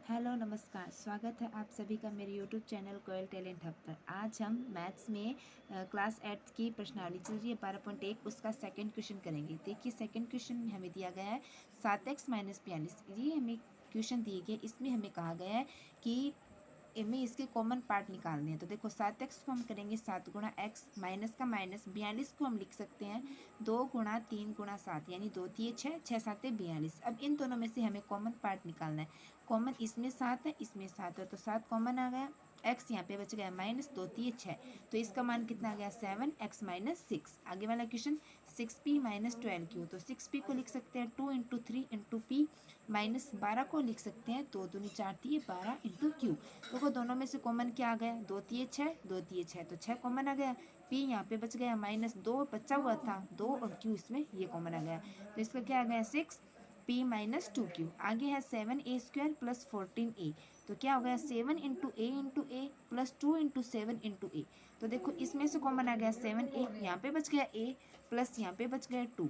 Hello नमस्कार, स्वागत है आप सभी का मेरे यूट्यूब चैनल कोयल टैलेंट हब पर। आज हम मैथ्स में क्लास 8 की प्रश्नावली चल रही है 12.1, उसका सेकंड क्वेश्चन करेंगे। देखिए सेकंड क्वेश्चन में हमें दिया गया है 7x माइनस 42। ये हमें क्वेश्चन दिए गए, इसमें हमें कहा गया है कि इनमें इसके कॉमन पार्ट निकालने हैं। तो देखो 7x को हम करेंगे 7 गुणा एक्स, माइनस का माइनस 42 को हम लिख सकते हैं 2 गुणा 3 गुणा 7, यानी 2 3 6, 6 7 42। अब इन दोनों में से हमें कॉमन पार्ट निकालना है। कॉमन इसमें 7 है, इसमें 7 है, तो 7 कॉमन आ गया। एक्स यहाँ पे बच गया माइनस 2 3 6, तो इसका मान कितना आ गया 7x माइनस 6। आगे वाला क्वेश्चन 6p माइनस 12q, तो 6p को लिख सकते हैं 2 इंटू 3 इंटू पी, माइनस 12 को लिख सकते हैं 2 दूनी 4 3 12 इंटू क्यू। देखो दोनों में से कॉमन क्या आ गया 2 3 6, 2 3 6, तो 6 कॉमन आ गया। p यहाँ पे बच गया माइनस 2 बचा हुआ था 2, और q इसमें ये कॉमन आ गया, तो इसका क्या आ गया 6 p माइनस 2q। आगे है 7a² प्लस 14a, तो क्या हो गया 7 इंटू ए प्लस 2 इंटू 7 इंटू ए। तो देखो इसमें से कॉमन आ गया 7a, यहाँ पे बच गया a, प्लस यहाँ पे बच गया 2।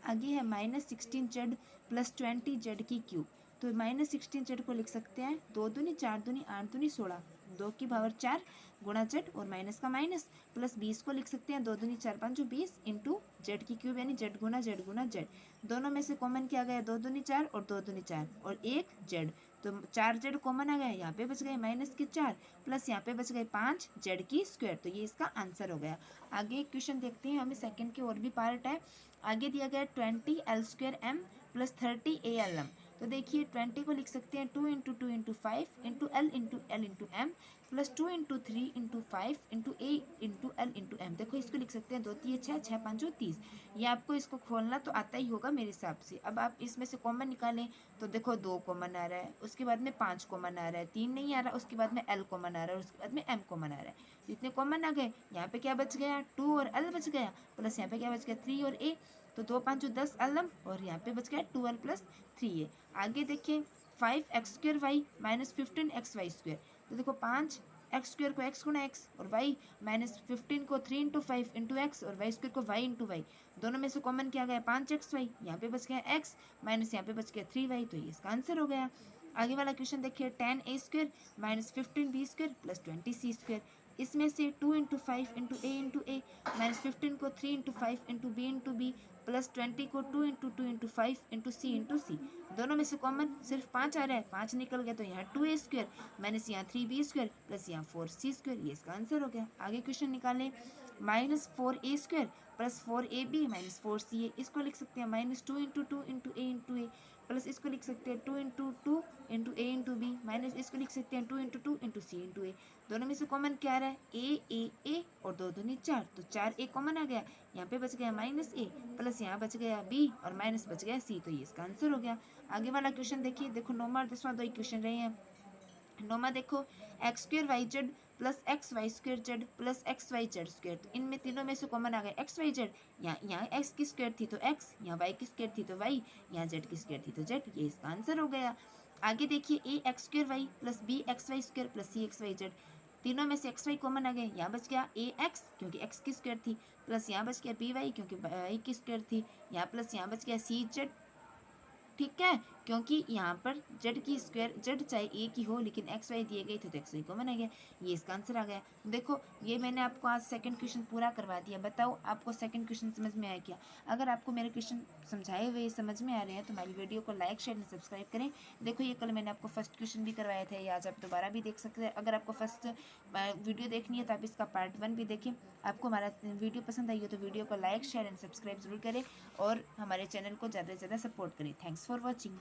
आगे है माइनस 16z प्लस 20z की क्यूब, तो माइनस 16z को लिख सकते हैं 2 दूनी 4 दूनी 8 दूनी 16, 2 की पावर 4 गुणा z, और माइनस का माइनस, प्लस 20 को लिख सकते हैं 2 दूनी 4 5 20 इंटू जेड की क्यूब, यानी जेड गुणा जेड। दोनों में से कॉमन क्या गया 2 दूनी 4 और 2 दूनी 4 और 1 जेड, तो 4 जेड कॉमन आ गया। यहाँ पे बच गए माइनस के 4, प्लस यहाँ पे बच गए 5 जेड की स्क्वायर, तो ये इसका आंसर हो गया। आगे क्वेश्चन देखते हैं, हमें सेकंड की और भी पार्ट है। आगे दिया गया 20l² m plus 30 al m। तो देखिए 20 को लिख सकते हैं 2 into 2 into 5 into L into M, plus 2 into 3 into 5 into A into L into M. देखो इसको लिख सकते हैं 2 3 6 6 5 30। ये आपको इसको खोलना तो आता ही होगा मेरे हिसाब से। अब आप इसमें से कॉमन निकालें, तो देखो 2 कॉमन आ रहा है, उसके बाद में 5 कॉमन आ रहा है, 3 नहीं आ रहा, उसके बाद में एल कॉमन आ रहा है, उसके बाद में एम कॉमन आ रहा है। तो इतने कॉमन आ गए। यहाँ पे क्या बच गया 2 और एल बच गया, प्लस यहाँ पे क्या बच गया 3 और ए, तो 2 5 10 एलम, और यहाँ पे बच गया 12 प्लस 3 ए। आगे देखिए 5x² माइनस 15xy²। तो देखो 5x² को x गुणा एक्स और y, माइनस 15 को 3 इंटू 5 इंटू एक्स, और y² को y इंटू वाई। दोनों में से कॉमन क्या गया 5xy, यहाँ पे बच गया x, माइनस यहाँ पे बच गया 3y, तो ये इसका आंसर हो गया। आगे वाला क्वेश्चन देखिए 10a² minus 15b² plus 20c²। इसमें से 2 इंटू 5 इंटू ए माइनस 15 को 3 इंटू 5 इंटू बी प्लस 20 को 2 इंटू 5 इंटू सी। दोनों में से कॉमन सिर्फ 5 आ रहा है, 5 निकल गया, तो यहाँ 2a² माइनस यहाँ 3b² प्लस यहाँ 4c², ये इसका आंसर हो गया। आगे क्वेश्चन निकालें minus 4a² plus 4ab minus 4ca। इसको लिख सकते हैं माइनस 2 इंटू ए प्लस इसको लिख सकते हैं 2 into A into B, minus इसको लिख सकते हैं 2 इंटू सी इंटू ए। दोनों में से कॉमन क्या आ रहा है ए और 2 दूनी 4, तो 4 ए कॉमन आ गया। यहाँ पे बच गया माइनस ए, प्लस यहाँ बच गया बी, और माइनस बच गया सी, तो ये इसका आंसर हो गया। आगे वाला क्वेश्चन देखिए, देखो 9वां और 10वां दो ही क्वेश्चन रहे हैं। 9वां देखो x² plus xy² plus xyz², तो इनमें तीनों में से कॉमन आ गया xyz। यहाँ x की स्क्वायर थी तो x, यहाँ y की स्क्वायर थी तो y, यहाँ z की स्क्वायर थी तो z, ये इसका आंसर हो गया। आगे देखिए ax² plus bxy² plus cxyz। तीनों में से xy कॉमन आ गए, यहाँ बच गया ax क्योंकि x की स्क्वायर थी, प्लस यहाँ बच गया by क्योंकि y की स्क्वायर थी, यहाँ प्लस यहाँ बच गया cz, ठीक है, क्योंकि यहाँ पर z की स्क्वायर, z चाहे ए की हो लेकिन एक्स वाई दिए गए थे तो एक्स वाई कॉमन आ गया, ये इसका आंसर आ गया। देखो ये मैंने आपको आज सेकंड क्वेश्चन पूरा करवा दिया। बताओ आपको सेकंड क्वेश्चन समझ में आया क्या? अगर आपको मेरे क्वेश्चन समझाए हुए समझ में आ रहे हैं तो हमारी वीडियो को लाइक शेयर एंड सब्सक्राइब करें। देखो ये कल मैंने आपको फर्स्ट क्वेश्चन भी करवाया था, ये आज आप दोबारा भी देख सकते हैं। अगर आपको फर्स्ट वीडियो देखनी है तो आप इसका पार्ट 1 भी देखें। आपको हमारा वीडियो पसंद आई हो तो वीडियो को लाइक शेयर एंड सब्सक्राइब जरूर करें, और हमारे चैनल को ज़्यादा से ज़्यादा सपोर्ट करें। Thanks for watching.